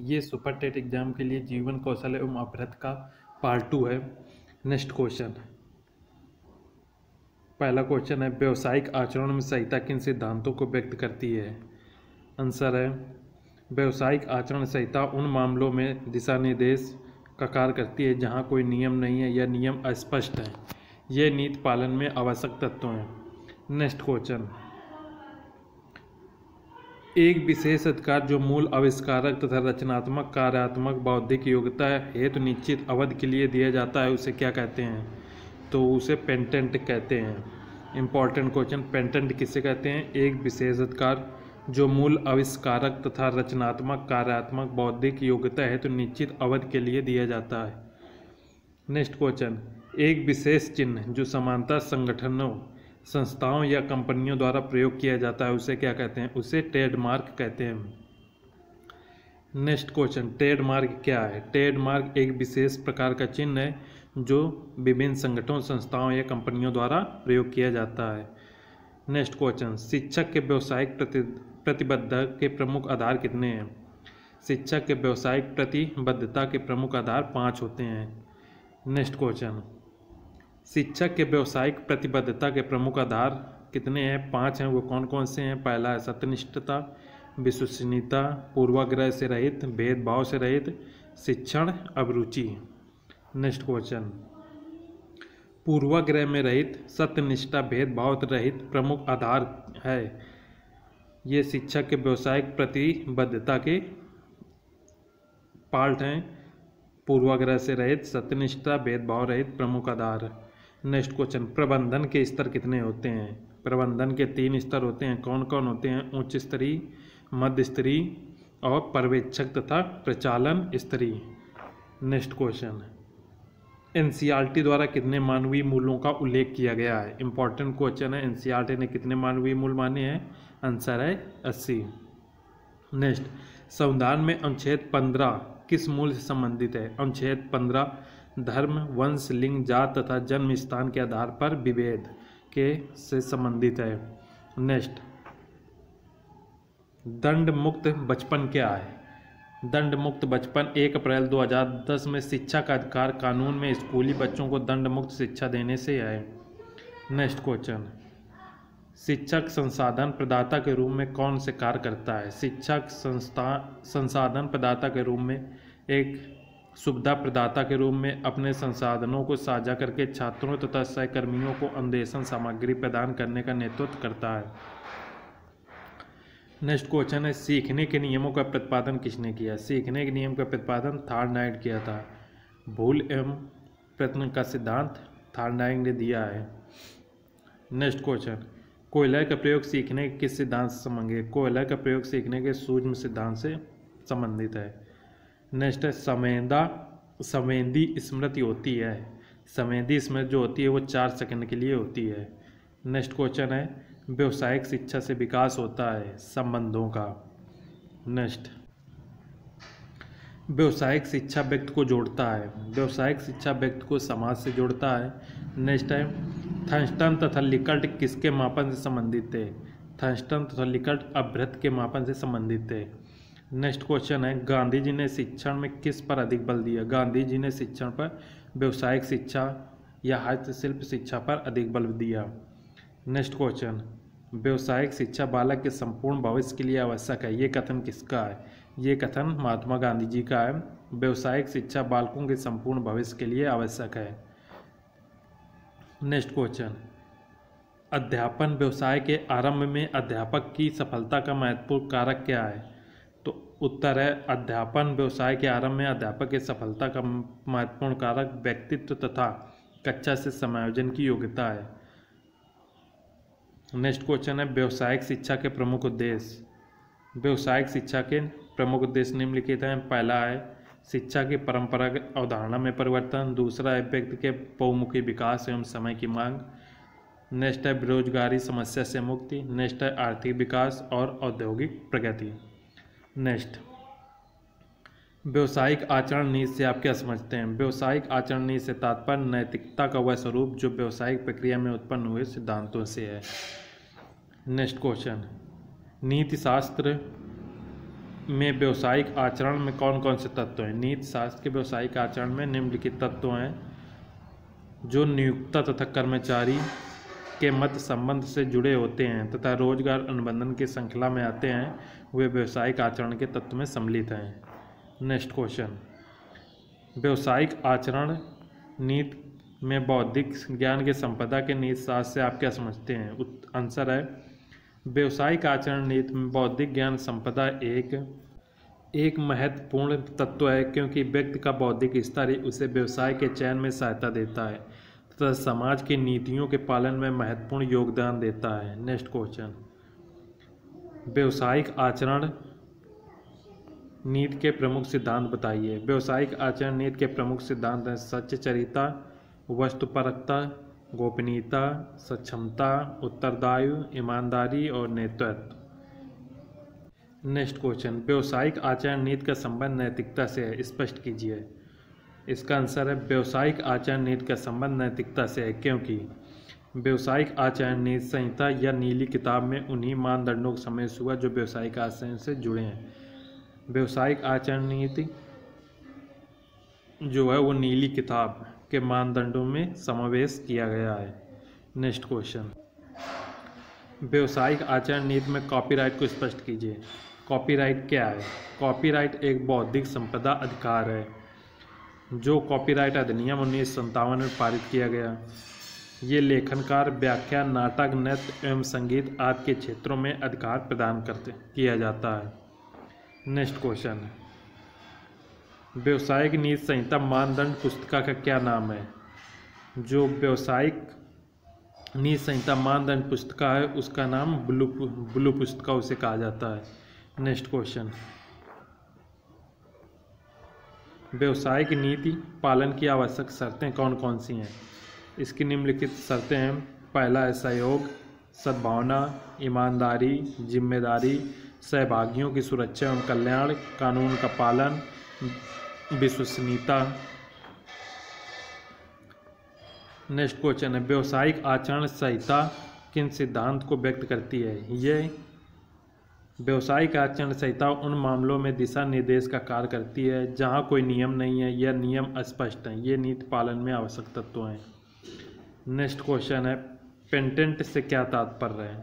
ये super TET exam के लिए जीवन कौशल एवं अभ्रत का पार्ट 2 है। नेक्स्ट क्वेश्चन, पहला क्वेश्चन है व्यवसायिक आचरण में संहिता किन सिद्धांतों को व्यक्त करती है। आंसर है व्यवसायिक आचरण संहिता उन मामलों में दिशा निर्देश का कार्य करती है जहां कोई नियम नहीं है या नियम अस्पष्ट है। ये नीति पालन में आवश्यक तत्व हैं। नेक्स्ट क्वेश्चन, एक विशेष अधिकार जो मूल आविष्कारक तथा रचनात्मक कार्यात्मक बौद्धिक योग्यता हेतु निश्चित अवधि के लिए दिया जाता है उसे क्या कहते हैं। तो उसे पेटेंट कहते हैं। इंपॉर्टेंट क्वेश्चन, पेटेंट किसे कहते हैं। एक विशेष अधिकार जो मूल आविष्कारक तथा रचनात्मक कार्यात्मक बौद्धिक योग्यता हेतु निश्चित अवधि के लिए दिया जाता है। नेक्स्ट क्वेश्चन, एक विशेष चिन्ह जो समानता संगठनों संस्थाओं या कंपनियों द्वारा प्रयोग किया जाता है उसे क्या कहते हैं। उसे ट्रेडमार्क कहते हैं। नेक्स्ट क्वेश्चन, ट्रेडमार्क क्या है। ट्रेडमार्क एक विशेष प्रकार का चिन्ह है जो विभिन्न संगठनों संस्थाओं या कंपनियों द्वारा प्रयोग किया जाता है। नेक्स्ट क्वेश्चन, शिक्षक के व्यावसायिक प्रतिबद्धता के प्रमुख आधार कितने हैं। शिक्षक के व्यावसायिक प्रतिबद्धता के प्रमुख आधार 5 होते हैं। नेक्स्ट क्वेश्चन, शिक्षक के व्यावसायिक प्रतिबद्धता के प्रमुख आधार कितने हैं। 5 हैं। वो कौन कौन से हैं। पहला है सत्यनिष्ठता, विश्वसनीयता, पूर्वाग्रह से रहित, भेदभाव से रहित, शिक्षण, अभिरुचि। नेक्स्ट क्वेश्चन, पूर्वाग्रह में रहित, सत्यनिष्ठा, भेदभाव रहित प्रमुख आधार है। ये शिक्षक के व्यावसायिक प्रतिबद्धता के पार्ट हैं। पूर्वाग्रह से रहित, सत्यनिष्ठा, भेदभाव रहित प्रमुख आधार। नेक्स्ट क्वेश्चन, प्रबंधन के स्तर कितने होते हैं। प्रबंधन के 3 स्तर होते हैं। कौन कौन होते हैं। उच्च स्तरीय, मध्य स्तरीय और पर्यवेक्षक तथा प्रचालन स्तरीय। नेक्स्ट क्वेश्चन, एनसीईआरटी द्वारा कितने मानवीय मूल्यों का उल्लेख किया गया है। इंपॉर्टेंट क्वेश्चन है। एनसीईआरटी ने कितने मानवीय मूल्य माने हैं। आंसर है 80। नेक्स्ट, संविधान में अनुच्छेद 15 किस मूल से संबंधित है। अनुच्छेद 15 धर्म, वंश, लिंग, जात तथा जन्म स्थान के आधार पर विभेद के से संबंधित है। नेक्स्ट, दंड मुक्त बचपन क्या है। दंड मुक्त बचपन 1 अप्रैल 2010 में शिक्षा का अधिकार कानून में स्कूली बच्चों को दंड मुक्त शिक्षा देने से है। नेक्स्ट क्वेश्चन, शिक्षक संसाधन प्रदाता के रूप में कौन से कार्य करता है। शिक्षक संसाधन प्रदाता के रूप में एक सुविधा प्रदाता के रूप में अपने संसाधनों को साझा करके छात्रों तथा सहकर्मियों को अन्वेषण सामग्री प्रदान करने का नेतृत्व करता है। नेक्स्ट क्वेश्चन है, सीखने के नियमों का प्रतिपादन किसने किया। सीखने के नियम का प्रतिपादन थार्डनाइट किया था। भूल एवं प्रयत्न का सिद्धांत थार्डनाइट ने दिया है। नेक्स्ट क्वेश्चन, कोयलर का प्रयोग सीखने के किस सिद्धांत से संबंधित है। कोयलर का प्रयोग सीखने के सूक्ष्म सिद्धांत से संबंधित है। नेक्स्ट है, संवेदी स्मृति होती है। संवेदी स्मृति जो होती है वो 4 सेकंड के लिए होती है। नेक्स्ट क्वेश्चन है, व्यावसायिक शिक्षा से विकास होता है संबंधों का। नेक्स्ट, व्यावसायिक शिक्षा व्यक्ति को जोड़ता है। व्यावसायिक शिक्षा व्यक्ति को समाज से जोड़ता है। नेक्स्ट है, थंस्टन तथा लिकर्ट किसके मापन से संबंधित थे। थंस्टन तथा लिकर्ट अभ्रत के मापन से संबंधित थे। नेक्स्ट क्वेश्चन है, गांधी जी ने शिक्षण में किस पर अधिक बल दिया। गांधी जी ने शिक्षण पर व्यावसायिक शिक्षा या हस्तशिल्प शिक्षा पर अधिक बल दिया। नेक्स्ट क्वेश्चन, व्यावसायिक शिक्षा बालक के संपूर्ण भविष्य के लिए आवश्यक है। ये कथन किसका है। ये कथन महात्मा गांधी जी का है। व्यावसायिक शिक्षा बालकों के संपूर्ण भविष्य के लिए आवश्यक है। नेक्स्ट क्वेश्चन, अध्यापन व्यवसाय के आरंभ में अध्यापक की सफलता का महत्वपूर्ण कारक क्या है। तो उत्तर है, अध्यापन व्यवसाय के आरंभ में अध्यापक की सफलता का महत्वपूर्ण कारक व्यक्तित्व तथा कक्षा से समायोजन की योग्यता है। नेक्स्ट क्वेश्चन है, व्यावसायिक शिक्षा के प्रमुख उद्देश्य। व्यावसायिक शिक्षा के प्रमुख उद्देश्य निम्नलिखित हैं। पहला है शिक्षा की परंपरागत अवधारणा में परिवर्तन। दूसरा है व्यक्ति के बहुमुखी विकास एवं समय की मांग। नेक्स्ट है बेरोजगारी समस्या से मुक्ति। नेक्स्ट है आर्थिक विकास और औद्योगिक प्रगति। नेक्स्ट, व्यावसायिक आचरण नीति से आप क्या समझते हैं। व्यावसायिक आचरण नीति से तात्पर्य नैतिकता का वह स्वरूप जो व्यावसायिक प्रक्रिया में उत्पन्न हुए सिद्धांतों से है। नेक्स्ट क्वेश्चन, नीति शास्त्र में व्यावसायिक आचरण में कौन कौन से तत्व हैं? नीति शास्त्र के व्यावसायिक आचरण में निम्नलिखित तत्व हैं जो नियोक्ता तथा कर्मचारी के मध्य संबंध से जुड़े होते हैं तथा रोजगार अनुबंधन की श्रृंखला में आते हैं, वे व्यावसायिक आचरण के तत्व में सम्मिलित हैं। नेक्स्ट क्वेश्चन, व्यावसायिक आचरण नीति में बौद्धिक ज्ञान के संपदा के नीति शास्त्र से आप क्या समझते हैं? आंसर है व्यावसायिक आचरण नीति में बौद्धिक ज्ञान संपदा एक महत्वपूर्ण तत्व है, क्योंकि व्यक्ति का बौद्धिक स्तर उसे व्यवसाय के चयन में सहायता देता है तथा समाज की नीतियों के पालन में महत्वपूर्ण योगदान देता है। नेक्स्ट क्वेश्चन, व्यावसायिक आचरण नीति के प्रमुख सिद्धांत बताइए। व्यावसायिक आचरण नीति के प्रमुख सिद्धांत हैं सच्चरिता, वस्तुपरकता, गोपनीयता, सक्षमता, उत्तरदायित्व, ईमानदारी और नेतृत्व। नेक्स्ट क्वेश्चन, व्यावसायिक आचरण नीति का संबंध नैतिकता से है, स्पष्ट कीजिए। इसका आंसर है व्यावसायिक आचरण नीति का संबंध नैतिकता से है, क्योंकि व्यावसायिक आचरण नीति संहिता या नीली किताब में उन्हीं मानदंडों का समावेश हुआ जो व्यावसायिक आचरण से जुड़े हैं। व्यावसायिक आचरण नीति जो है वो नीली किताब के मानदंडों में समावेश किया गया है। नेक्स्ट क्वेश्चन, व्यावसायिक आचरण नीति में कॉपीराइट को स्पष्ट कीजिए। कॉपीराइट क्या है? कॉपीराइट एक बौद्धिक संपदा अधिकार है जो कॉपीराइट अधिनियम 1957 में पारित किया गया। ये लेखनकार, व्याख्यान, नाटक, नृत्य एवं संगीत आदि के क्षेत्रों में अधिकार प्रदान किया जाता है। नेक्स्ट क्वेश्चन, व्यावसायिक नीति संहिता मानदंड पुस्तिका का क्या नाम है? जो व्यावसायिक नीति संहिता मानदंड पुस्तिका है उसका नाम ब्लू पुस्तिका उसे कहा जाता है। नेक्स्ट क्वेश्चन, व्यावसायिक नीति पालन की आवश्यक शर्तें कौन कौन सी हैं? इसकी निम्नलिखित शर्तें हैं। पहला है सहयोग, सद्भावना, ईमानदारी, जिम्मेदारी, सहभागियों की सुरक्षा एवं कल्याण, कानून का पालन, विश्वसनीयता। नेक्स्ट क्वेश्चन है, व्यावसायिक आचरण संहिता किन सिद्धांत को व्यक्त करती है? ये व्यावसायिक आचरण संहिता उन मामलों में दिशा निर्देश का कार्य करती है जहां कोई नियम नहीं है या नियम अस्पष्ट हैं। ये नीति पालन में आवश्यक तत्व हैं। नेक्स्ट क्वेश्चन है, पेटेंट से क्या तात्पर्य है?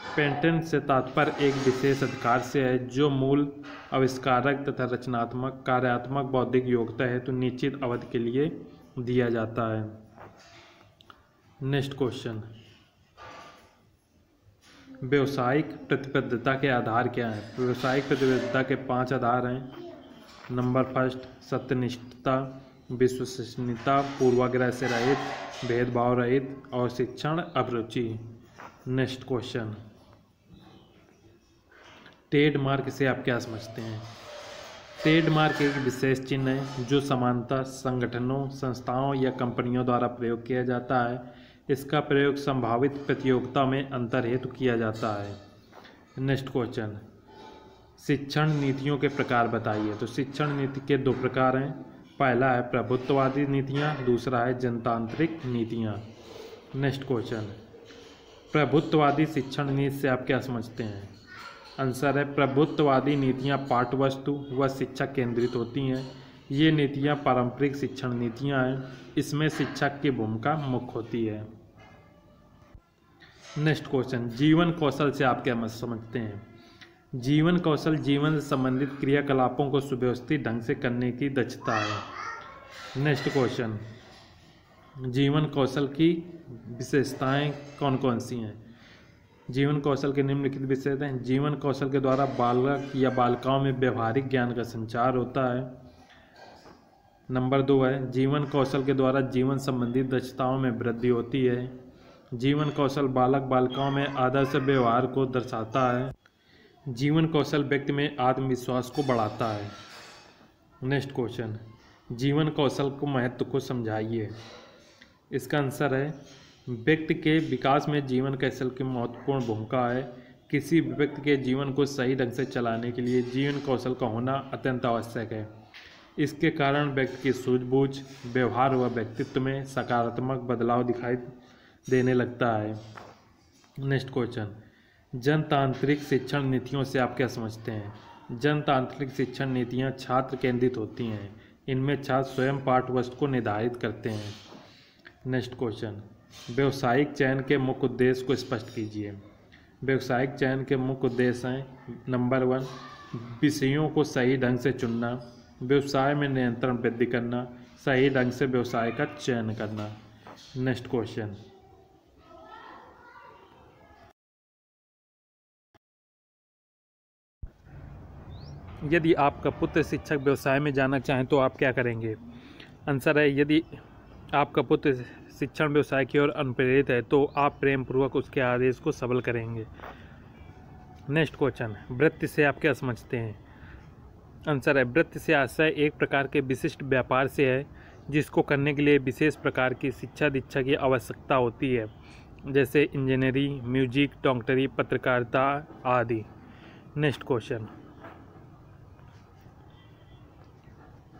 पेटेंट से तात्पर्य एक विशेष अधिकार से है जो मूल आविष्कारक तथा रचनात्मक कार्यात्मक बौद्धिक योग्यता है तो निश्चित अवधि के लिए दिया जाता है। नेक्स्ट क्वेश्चन, व्यावसायिक प्रतिबद्धता के आधार क्या हैं? व्यावसायिक प्रतिबद्धता के 5 आधार हैं। नंबर फर्स्ट, सत्यनिष्ठता, विश्वसनीयता, पूर्वाग्रह से रहित, भेदभाव रहित और शिक्षण अभिरुचि। नेक्स्ट क्वेश्चन, ट्रेडमार्क से आप क्या समझते हैं? ट्रेडमार्क एक विशेष चिन्ह है जो सामान्यतः संगठनों, संस्थाओं या कंपनियों द्वारा प्रयोग किया जाता है। इसका प्रयोग संभावित प्रतियोगिता में अंतर हेतु किया जाता है। नेक्स्ट क्वेश्चन, शिक्षण नीतियों के प्रकार बताइए। तो शिक्षण नीति के 2 प्रकार हैं। पहला है प्रभुत्ववादी नीतियाँ, दूसरा है जनतांत्रिक नीतियाँ। नेक्स्ट क्वेश्चन, प्रभुत्ववादी शिक्षण नीति से आप क्या समझते हैं? आंसर है प्रभुत्ववादी नीतियाँ पाठ्यवस्तु व शिक्षा केंद्रित होती हैं। ये नीतियाँ पारंपरिक शिक्षण नीतियाँ हैं। इसमें शिक्षक की भूमिका मुख्य होती है। नेक्स्ट क्वेश्चन, जीवन कौशल से आप क्या समझते हैं? जीवन कौशल जीवन से संबंधित क्रियाकलापों को सुव्यवस्थित ढंग से करने की दक्षता है। नेक्स्ट क्वेश्चन, जीवन कौशल की विशेषताएं कौन कौन सी हैं? जीवन कौशल के निम्नलिखित विशेषताएं हैं। जीवन कौशल के द्वारा बालक या बालिकाओं में व्यवहारिक ज्ञान का संचार होता है। नंबर 2 है, जीवन कौशल के द्वारा जीवन संबंधी दक्षताओं में वृद्धि होती है। जीवन कौशल बालक बालिकाओं में आदर्श व्यवहार को दर्शाता है। जीवन कौशल व्यक्ति में आत्मविश्वास को बढ़ाता है। नेक्स्ट क्वेश्चन, जीवन कौशल को महत्व को समझाइए। इसका आंसर है व्यक्ति के विकास में जीवन कौशल की महत्वपूर्ण भूमिका है। किसी भी व्यक्ति के जीवन को सही ढंग से चलाने के लिए जीवन कौशल का होना अत्यंत आवश्यक है। इसके कारण व्यक्ति की सूझबूझ, व्यवहार व व्यक्तित्व में सकारात्मक बदलाव दिखाई देने लगता है। नेक्स्ट क्वेश्चन, जनतांत्रिक शिक्षण नीतियों से आप क्या समझते हैं? जनतांत्रिक शिक्षण नीतियाँ छात्र केंद्रित होती हैं। इनमें छात्र स्वयं पाठ्यवस्तु को निर्धारित करते हैं। नेक्स्ट क्वेश्चन, व्यावसायिक चयन के मुख्य उद्देश्य को स्पष्ट कीजिए। व्यावसायिक चयन के मुख्य उद्देश्य हैं: नंबर 1, विषयों को सही ढंग से चुनना, व्यवसाय में नियंत्रण वृद्धि करना, सही ढंग से व्यवसाय का चयन करना। नेक्स्ट क्वेश्चन, यदि आपका पुत्र शिक्षक व्यवसाय में जाना चाहें तो आप क्या करेंगे? आंसर है, यदि आपका पुत्र शिक्षण व्यवसाय की ओर अनुप्रेरित है तो आप प्रेम पूर्वक उसके आदेश को सबल करेंगे। नेक्स्ट क्वेश्चन, वृत्ति से आप क्या समझते हैं? आंसर है, वृत्ति से आशय एक प्रकार के विशिष्ट व्यापार से है जिसको करने के लिए विशेष प्रकार की शिक्षा दीक्षा की आवश्यकता होती है, जैसे इंजीनियरिंग, म्यूजिक, डॉक्टरी, पत्रकारिता आदि। नेक्स्ट क्वेश्चन,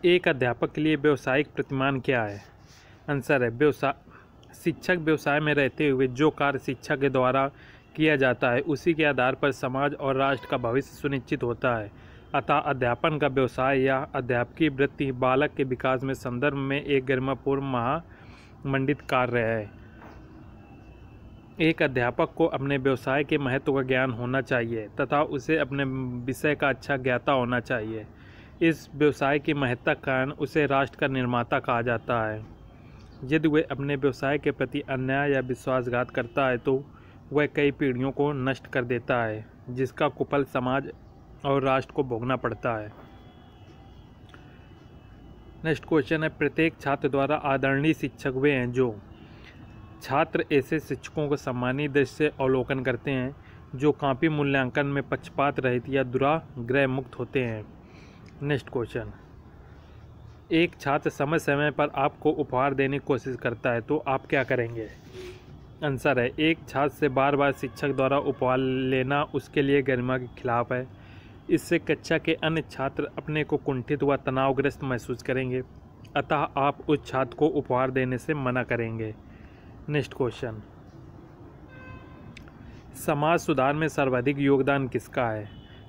एक अध्यापक के लिए व्यावसायिक प्रतिमान क्या है? आंसर है, शिक्षक व्यवसाय में रहते हुए जो कार्य शिक्षा के द्वारा किया जाता है उसी के आधार पर समाज और राष्ट्र का भविष्य सुनिश्चित होता है। अतः अध्यापन का व्यवसाय या अध्यापकीय वृत्ति बालक के विकास में संदर्भ में एक गरिमापूर्ण महामंडित कार्य है। एक अध्यापक को अपने व्यवसाय के महत्व का ज्ञान होना चाहिए तथा उसे अपने विषय का अच्छा ज्ञाता होना चाहिए। इस व्यवसाय की महत्ता के कारण उसे राष्ट्र का निर्माता कहा जाता है। यदि वह अपने व्यवसाय के प्रति अन्याय या विश्वासघात करता है तो वह कई पीढ़ियों को नष्ट कर देता है, जिसका कुफल समाज और राष्ट्र को भोगना पड़ता है। नेक्स्ट क्वेश्चन है, प्रत्येक छात्र द्वारा आदरणीय शिक्षक वे हैं जो छात्र ऐसे शिक्षकों को सम्मानीय दृष्टि से अवलोकन करते हैं जो कॉपी मूल्यांकन में पक्षपात रहित या दुराग्रह मुक्त होते हैं। नेक्स्ट क्वेश्चन, एक छात्र समय समय पर आपको उपहार देने की कोशिश करता है तो आप क्या करेंगे? आंसर है, एक छात्र से बार बार शिक्षक द्वारा उपहार लेना उसके लिए गरिमा के खिलाफ है। इससे कक्षा के अन्य छात्र अपने को कुंठित व तनावग्रस्त महसूस करेंगे, अतः आप उस छात्र को उपहार देने से मना करेंगे। नेक्स्ट क्वेश्चन, समाज सुधार में सर्वाधिक योगदान किसका है?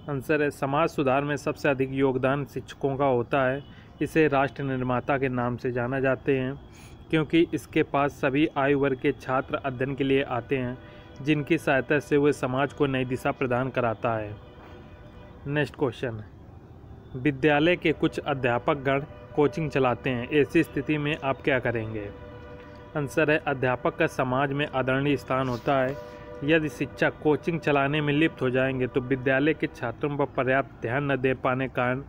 आंसर है, समाज सुधार में सबसे अधिक योगदान शिक्षकों का होता है। इसे राष्ट्र निर्माता के नाम से जाना जाते हैं क्योंकि इसके पास सभी आयु वर्ग के छात्र अध्ययन के लिए आते हैं, जिनकी सहायता से वह समाज को नई दिशा प्रदान कराता है। नेक्स्ट क्वेश्चन, विद्यालय के कुछ अध्यापक गण कोचिंग चलाते हैं, ऐसी स्थिति में आप क्या करेंगे? आंसर है, अध्यापक का समाज में आदरणीय स्थान होता है। यदि शिक्षक कोचिंग चलाने में लिप्त हो जाएंगे तो विद्यालय के छात्रों पर पर्याप्त ध्यान न दे पाने के कारण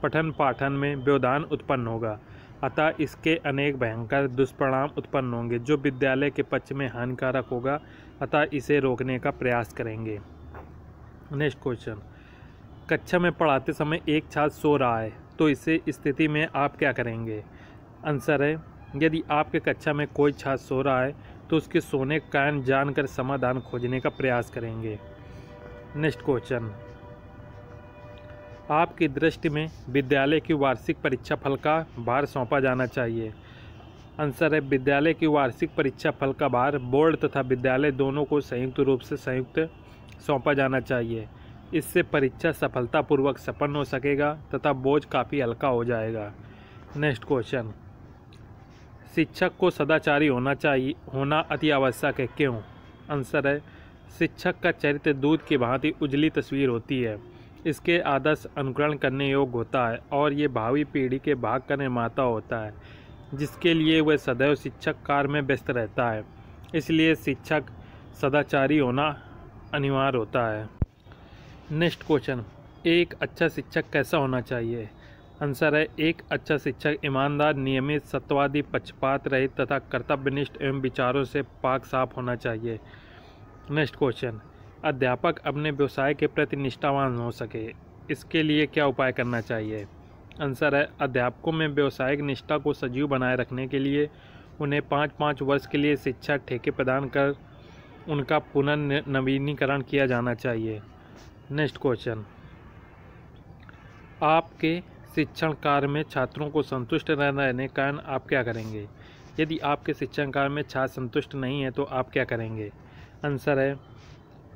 पठन पाठन में व्यवधान उत्पन्न होगा, अतः इसके अनेक भयंकर दुष्परिणाम उत्पन्न होंगे जो विद्यालय के पक्ष में हानिकारक होगा, अतः इसे रोकने का प्रयास करेंगे। नेक्स्ट क्वेश्चन, कक्षा में पढ़ाते समय एक छात्र सो रहा है तो इसे स्थिति में आप क्या करेंगे? आंसर है, यदि आपके कक्षा में कोई छात्र सो रहा है तो उसके सोने का कारण जानकर समाधान खोजने का प्रयास करेंगे। नेक्स्ट क्वेश्चन, आपकी दृष्टि में विद्यालय की वार्षिक परीक्षा फल का भार सौंपा जाना चाहिए? आंसर है, विद्यालय की वार्षिक परीक्षा फल का भार बोर्ड तथा विद्यालय दोनों को संयुक्त रूप से सौंपा जाना चाहिए। इससे परीक्षा सफलतापूर्वक संपन्न हो सकेगा तथा बोझ काफ़ी हल्का हो जाएगा। नेक्स्ट क्वेश्चन, शिक्षक को सदाचारी होना अति आवश्यक है, क्यों? आंसर है, शिक्षक का चरित्र दूध की भांति उजली तस्वीर होती है। इसके आदर्श अनुकरण करने योग्य होता है और ये भावी पीढ़ी के भाग का निर्माता होता है, जिसके लिए वह सदैव शिक्षक कार्य में व्यस्त रहता है। इसलिए शिक्षक सदाचारी होना अनिवार्य होता है। नेक्स्ट क्वेश्चन, एक अच्छा शिक्षक कैसा होना चाहिए? आंसर है, एक अच्छा शिक्षक ईमानदार, नियमित, सत्यवादी, पक्षपात रहित तथा कर्तव्यनिष्ठ एवं विचारों से पाक साफ होना चाहिए। नेक्स्ट क्वेश्चन, अध्यापक अपने व्यवसाय के प्रति निष्ठावान हो सके, इसके लिए क्या उपाय करना चाहिए? आंसर है, अध्यापकों में व्यावसायिक निष्ठा को सजीव बनाए रखने के लिए उन्हें 5-5 वर्ष के लिए शिक्षा ठेके प्रदान कर उनका पुनर्नवीनीकरण किया जाना चाहिए। नेक्स्ट क्वेश्चन, आपके शिक्षण कार्य में छात्रों को संतुष्ट रहने के कारण आप क्या करेंगे? यदि आपके शिक्षण कार्य में छात्र संतुष्ट नहीं है तो आप क्या करेंगे? आंसर है,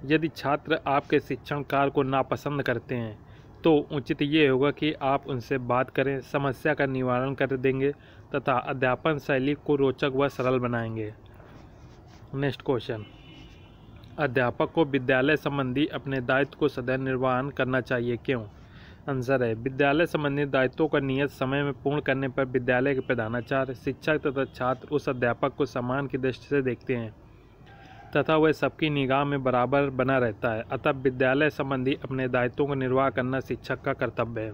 यदि छात्र आपके शिक्षण कार्य को नापसंद करते हैं तो उचित ये होगा कि आप उनसे बात करें, समस्या का निवारण कर देंगे तथा अध्यापन शैली को रोचक व सरल बनाएंगे। नेक्स्ट क्वेश्चन, अध्यापक को विद्यालय संबंधी अपने दायित्व को सदैव निर्वहन करना चाहिए, क्यों? आंसर है, विद्यालय संबंधी दायित्वों का नियत समय में पूर्ण करने पर विद्यालय के प्रधानाचार्य, शिक्षक तथा छात्र उस अध्यापक को सम्मान की दृष्टि से देखते हैं तथा वह सबकी निगाह में बराबर बना रहता है। अतः विद्यालय संबंधी अपने दायित्वों का निर्वाह करना शिक्षक का कर्तव्य है।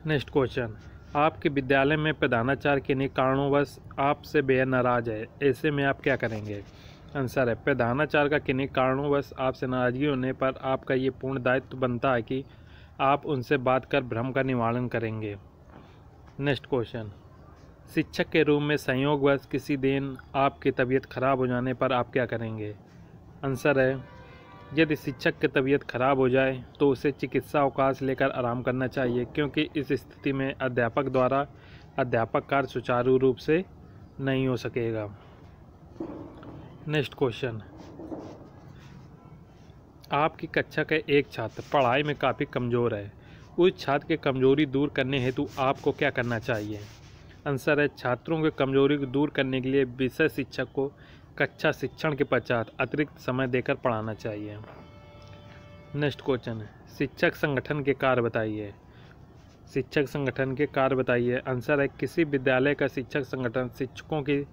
नेक्स्ट क्वेश्चन, आपके विद्यालय में प्रधानाचार्य किन्हीं कारणोंवश आपसे बेहद नाराज है, ऐसे में आप क्या करेंगे? आंसर है, प्रधानाचार्य का किन्हीं कारणोंवश आपसे नाराजगी होने पर आपका ये पूर्ण दायित्व बनता है कि आप उनसे बात कर भ्रम का निवारण करेंगे। नेक्स्ट क्वेश्चन, शिक्षक के रूप में संयोगवश किसी दिन आपकी तबीयत खराब हो जाने पर आप क्या करेंगे? आंसर है, यदि शिक्षक की तबीयत खराब हो जाए तो उसे चिकित्सा अवकाश लेकर आराम करना चाहिए, क्योंकि इस स्थिति में अध्यापक द्वारा अध्यापक कार्य सुचारू रूप से नहीं हो सकेगा। नेक्स्ट क्वेश्चन, आपकी कक्षा का एक छात्र पढ़ाई में काफ़ी कमज़ोर है, उस छात्र की कमज़ोरी दूर करने हेतु आपको क्या करना चाहिए? आंसर है, छात्रों की कमज़ोरी को दूर करने के लिए विषय शिक्षक को कक्षा शिक्षण के पश्चात अतिरिक्त समय देकर पढ़ाना चाहिए। नेक्स्ट क्वेश्चन है, शिक्षक संगठन के कार्य बताइए। शिक्षक संगठन के कार्य बताइए। आंसर है, किसी विद्यालय का शिक्षक संगठन शिक्षकों की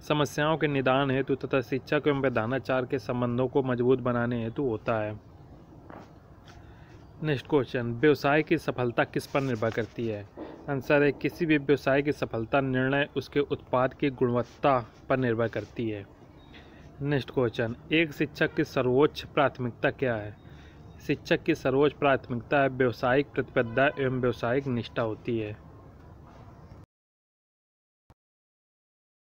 समस्याओं के निदान हेतु तथा शिक्षक एवं प्रधानाचार्य के संबंधों को मजबूत बनाने हेतु होता है। नेक्स्ट क्वेश्चन, व्यवसाय की सफलता किस पर निर्भर करती है? आंसर है, किसी भी व्यवसाय की सफलता निर्णय उसके उत्पाद की गुणवत्ता पर निर्भर करती है। नेक्स्ट क्वेश्चन, एक शिक्षक की सर्वोच्च प्राथमिकता क्या है? शिक्षक की सर्वोच्च प्राथमिकता है व्यावसायिक प्रतिबद्धता एवं व्यावसायिक निष्ठा होती है।